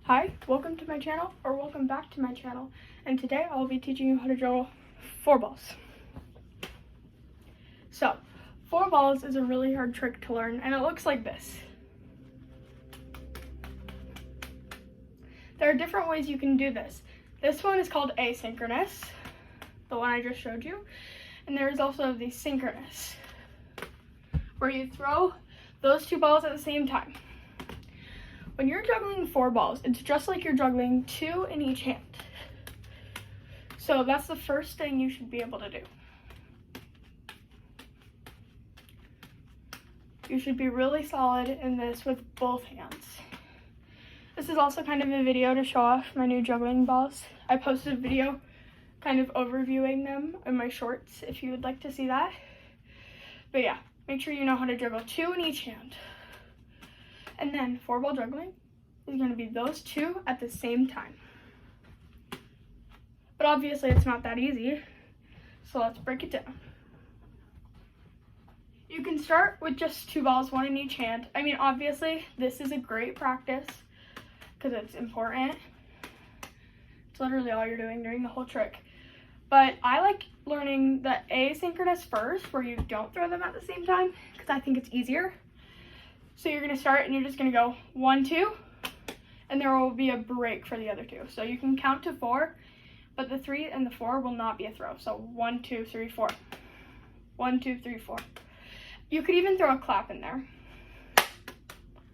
Hi, welcome to my channel, or welcome back to my channel, and today I will be teaching you how to juggle 4 balls. So, 4 balls is a really hard trick to learn, and it looks like this. There are different ways you can do this. This one is called asynchronous, the one I just showed you, and there is also the synchronous, where you throw those 2 balls at the same time. When you're juggling 4 balls, it's just like you're juggling 2 in each hand. So that's the first thing you should be able to do. You should be really solid in this with both hands. This is also kind of a video to show off my new juggling balls. I posted a video kind of overviewing them in my shorts if you would like to see that. But yeah, make sure you know how to juggle 2 in each hand. And then 4 ball juggling is going to be those 2 at the same time. But obviously it's not that easy, so let's break it down. You can start with just 2 balls, 1 in each hand. I mean, obviously this is a great practice because it's important. It's literally all you're doing during the whole trick. But I like learning the asynchronous first, where you don't throw them at the same time, because I think it's easier. So you're going to start and you're just going to go 1, 2, and there will be a break for the other 2. So you can count to 4, but the 3 and the 4 will not be a throw. So 1, 2, 3, 4. 1, 2, 3, 4. You could even throw a clap in there,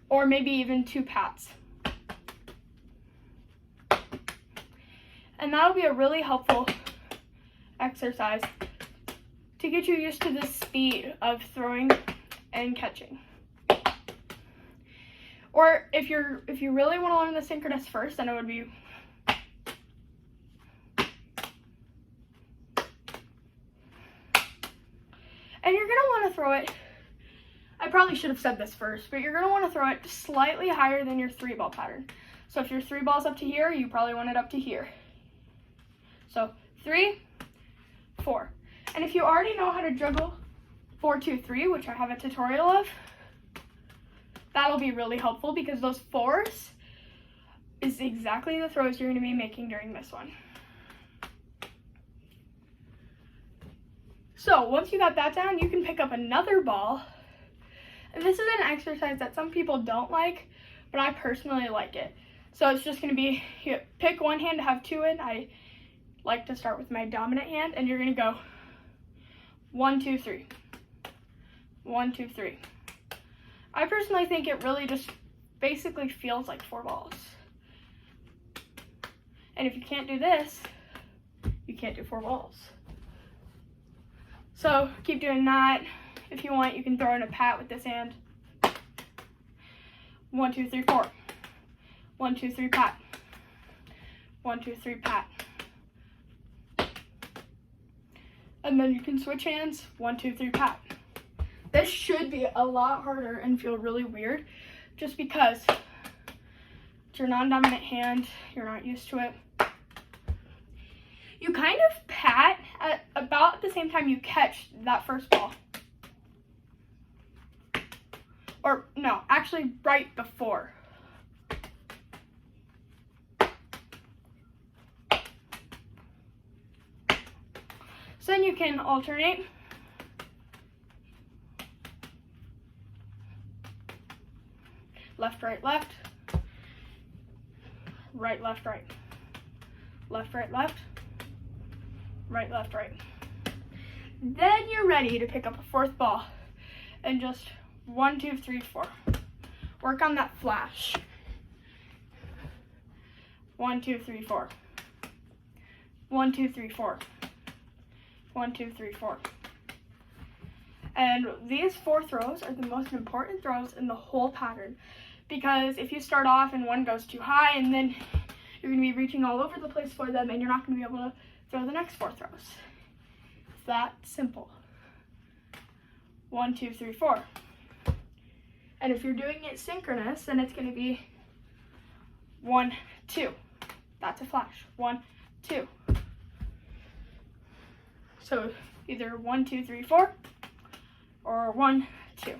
or maybe even 2 pats. And that'll be a really helpful exercise to get you used to the speed of throwing and catching. Or if you really want to learn the synchronous first, then it would be and you're going to want to throw it, I probably should have said this first, but you're going to want to throw it slightly higher than your 3 ball pattern. So if your 3 balls up to here, you probably want it up to here. So 3, 4. And if you already know how to juggle 4, 2, 3, which I have a tutorial of, that'll be really helpful because those 4s is exactly the throws you're going to be making during this one. So once you got that down, you can pick up another ball. And this is an exercise that some people don't like, but I personally like it. So it's just going to be, you pick one hand to have 2 in. I like to start with my dominant hand, and you're going to go 1, 2, 3. 1, 2, 3. I personally think it really just basically feels like 4 balls. And if you can't do this, you can't do 4 balls. So keep doing that. If you want, you can throw in a pat with this hand. 1, 2, 3, 4. 1, 2, 3, pat. 1, 2, 3, pat. And then you can switch hands. 1, 2, 3, pat. This should be a lot harder and feel really weird just because it's your non-dominant hand, you're not used to it. You kind of pat at about the same time you catch that first ball. Or no, actually right before. So then you can alternate. Left, right, left. Right, left, right. Left, right, left. Right, left, right. Then you're ready to pick up a 4th ball and just 1, 2, 3, 4. Work on that flash. 1, 2, 3, 4. 1, 2, 3, 4. 1, 2, 3, 4. And these 4 throws are the most important throws in the whole pattern, because if you start off and one goes too high, and then you're going to be reaching all over the place for them, and you're not going to be able to throw the next 4 throws. It's that simple. 1, 2, 3, 4. And if you're doing it synchronous, then it's going to be 1, 2. That's a flash. 1, 2. So either 1, 2, 3, 4. Or 1, 2.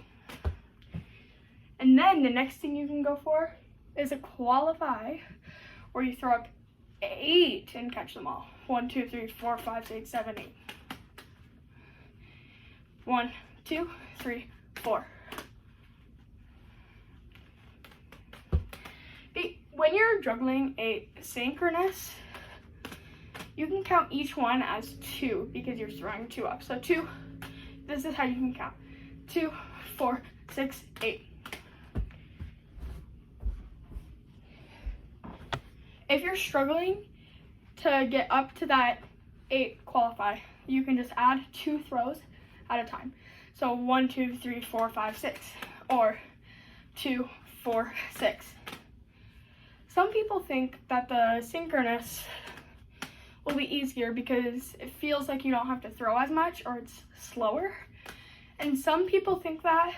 And then the next thing you can go for is a qualify where you throw up 8 and catch them all. 1, 2, 3, 4, 5, 6, 7, 8. 1, 2, 3, 4. When you're juggling a synchronous, you can count each one as 2 because you're throwing 2 up. So 2, this is how you can count. 2, 4, 6, 8. If you're struggling to get up to that 8 qualify, you can just add 2 throws at a time. So 1, 2, 3, 4, 5, 6, or 2, 4, 6. Some people think that the synchronous will be easier because it feels like you don't have to throw as much or it's slower. And some people think that,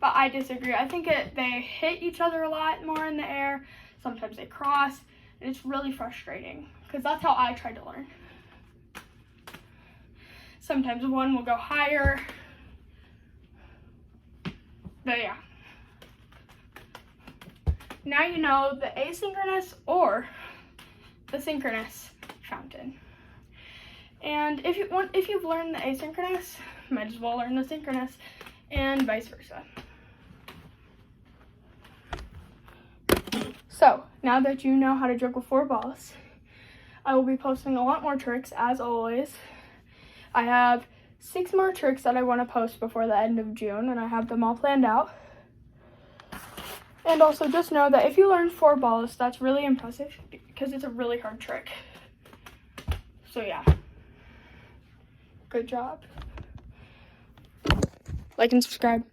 but I disagree. I think they hit each other a lot more in the air. Sometimes they cross, and it's really frustrating because that's how I tried to learn. Sometimes one will go higher, but yeah. Now you know the asynchronous or the synchronous fountain. And if you've learned the asynchronous, might as well learn the synchronous, and vice versa. So now that you know how to juggle 4 balls, I will be posting a lot more tricks as always. I have 6 more tricks that I want to post before the end of June, and I have them all planned out. And also just know that if you learn 4 balls, that's really impressive because it's a really hard trick. So yeah, good job. Like and subscribe.